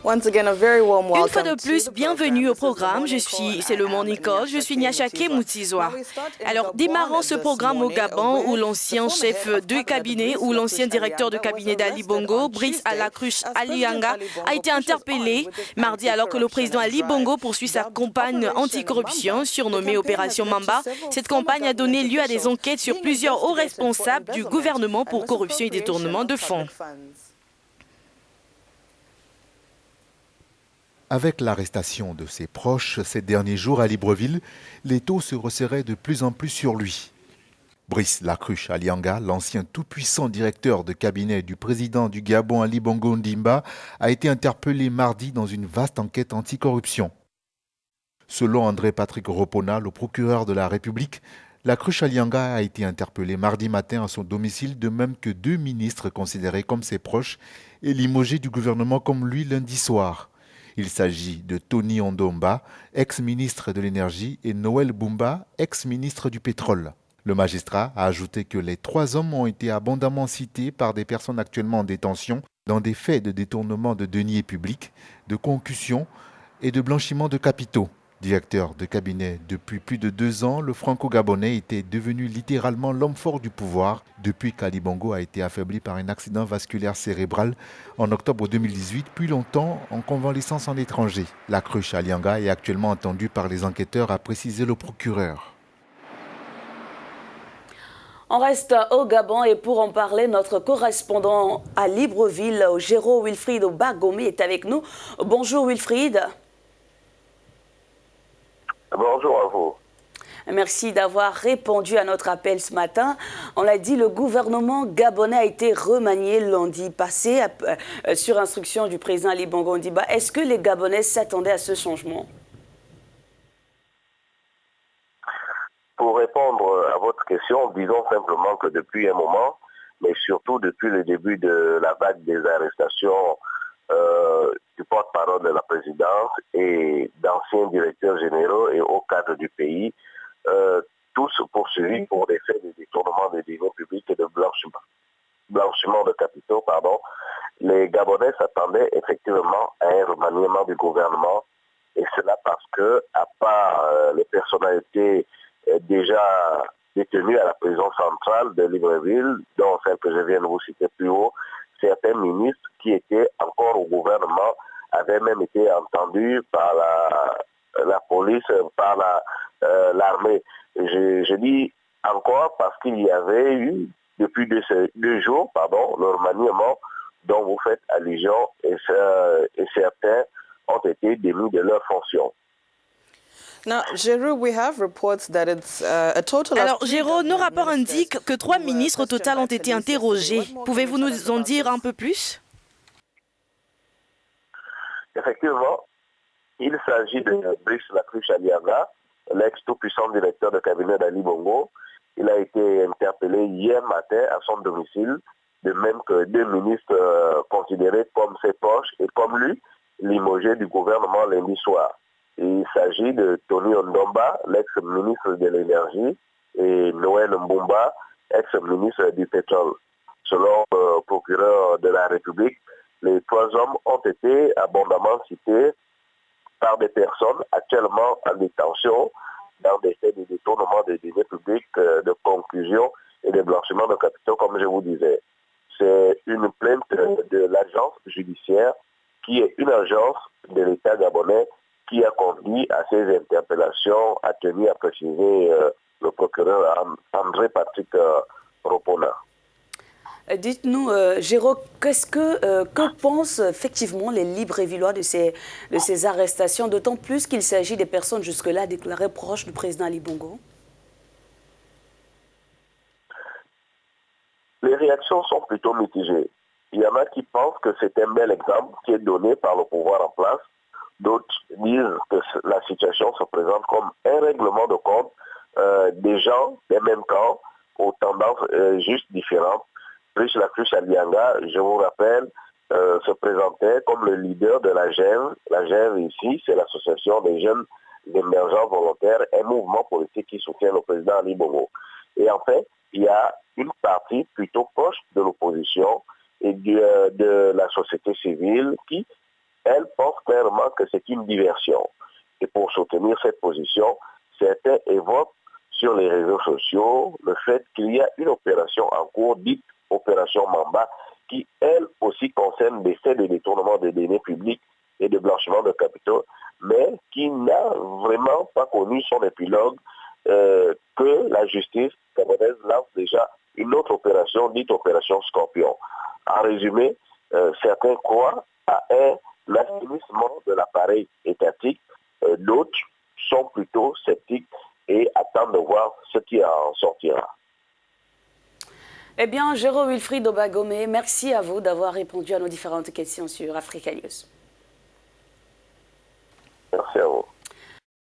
Une fois de plus, bienvenue au programme. C'est le Morning Call. Je suis Nyashake Moutizwa. Alors, démarrons ce programme au Gabon où l'ancien chef de cabinet ou l'ancien directeur de cabinet d'Ali Bongo, Brice Alacruche Alianga, a été interpellé mardi alors que le président Ali Bongo poursuit sa campagne anticorruption surnommée Opération Mamba. Cette campagne a donné lieu à des enquêtes sur plusieurs hauts responsables du gouvernement pour corruption et détournement de fonds. Avec l'arrestation de ses proches ces derniers jours à Libreville, les taux se resserraient de plus en plus sur lui. Brice Lacruche Alianga, l'ancien tout-puissant directeur de cabinet du président du Gabon Ali Bongo Ndimba, a été interpellé mardi dans une vaste enquête anticorruption. Selon André-Patrick Ropona, le procureur de la République, Lacruche Alianga a été interpellé mardi matin à son domicile, de même que 2 ministres considérés comme ses proches et limogés du gouvernement comme lui lundi soir. Il s'agit de Tony Ondomba, ex-ministre de l'Énergie, et Noël Bumba, ex-ministre du Pétrole. Le magistrat a ajouté que les 3 hommes ont été abondamment cités par des personnes actuellement en détention dans des faits de détournement de deniers publics, de concussion et de blanchiment de capitaux. Directeur de cabinet depuis plus de 2 ans, le franco-gabonais était devenu littéralement l'homme fort du pouvoir depuis qu'Ali Bongo a été affaibli par un accident vasculaire cérébral en octobre 2018, puis longtemps en convalescence en étranger. Lacruche Alianga est actuellement entendu par les enquêteurs, a précisé le procureur. On reste au Gabon et pour en parler, notre correspondant à Libreville, Géraud Wilfried Bagomi, est avec nous. Bonjour Wilfried. Bonjour à vous. Merci d'avoir répondu à notre appel ce matin. On l'a dit, le gouvernement gabonais a été remanié lundi passé sur instruction du président Ali Bongo Ondimba. Est-ce que les Gabonais s'attendaient à ce changement? Pour répondre à votre question, disons simplement que depuis un moment, mais surtout depuis le début de la vague des arrestations du porte-parole de la présidence et d'anciens directeurs généraux et hauts cadres du pays, tous poursuivis pour des faits de détournement des deniers publics et de blanchiment de capitaux, les Gabonais s'attendaient effectivement à un remaniement du gouvernement, et cela parce que, à part les personnalités déjà détenues à la prison centrale de Libreville, dont celle que je viens de vous citer plus haut, certains ministres qui étaient encore au gouvernement avaient même été entendus par la police, par l'armée. Je dis encore parce qu'il y avait eu, depuis 2 jours, le remaniement dont vous faites allusion, et certains ont été démis de leurs fonctions. Alors, Géraud, nos rapports indiquent que 3 ministres au total ont été interrogés. Pouvez-vous nous en dire un peu plus? Effectivement, il s'agit de Brice Lacruche Alianga, l'ex-tout-puissant directeur de cabinet d'Ali Bongo. Il a été interpellé hier matin à son domicile, de même que 2 ministres considérés comme ses proches et comme lui, limogés du gouvernement lundi soir. Il s'agit de Tony Ondomba, l'ex-ministre de l'Énergie, et Noël Mbumba, ex-ministre du Pétrole. Selon le procureur de la République, les 3 hommes ont été abondamment cités par des personnes actuellement en détention dans des faits de détournement des deniers publics, de conclusion et de blanchiment de capitaux, comme je vous disais. C'est une plainte de l'agence judiciaire qui est une agence de l'État gabonais qui a conduit à ces interpellations, a tenu à préciser le procureur André-Patrick Ropona. Dites-nous, Géraud, que pensent effectivement les Librevilleois de ces arrestations, d'autant plus qu'il s'agit des personnes jusque-là déclarées proches du président Ali Bongo? Les réactions sont plutôt mitigées. Il y en a qui pensent que c'est un bel exemple qui est donné par le pouvoir en place. D'autres disent que la situation se présente comme un règlement de compte des gens des mêmes camps aux tendances juste différentes. Brice Lacruche Alianga, je vous rappelle, se présentait comme le leader de la GEV. La GEV ici, c'est l'association des jeunes émergents volontaires, un mouvement politique qui soutient le président Ali Bongo. Et en fait, il y a une partie plutôt proche de l'opposition et de la société civile qui elle pense clairement que c'est une diversion. Et pour soutenir cette position, certains évoquent sur les réseaux sociaux le fait qu'il y a une opération en cours, dite opération Mamba, qui elle aussi concerne des faits de détournement de données publiques et de blanchiment de capitaux, mais qui n'a vraiment pas connu son épilogue, que la justice camerounaise lance déjà une autre opération, dite opération Scorpion. En résumé, certains croient à un assainissement de l'appareil étatique, d'autres sont plutôt sceptiques et attendent de voir ce qui en sortira. Eh bien, Jérôme Wilfried Obagomé, merci à vous d'avoir répondu à nos différentes questions sur Africa News. Merci à vous.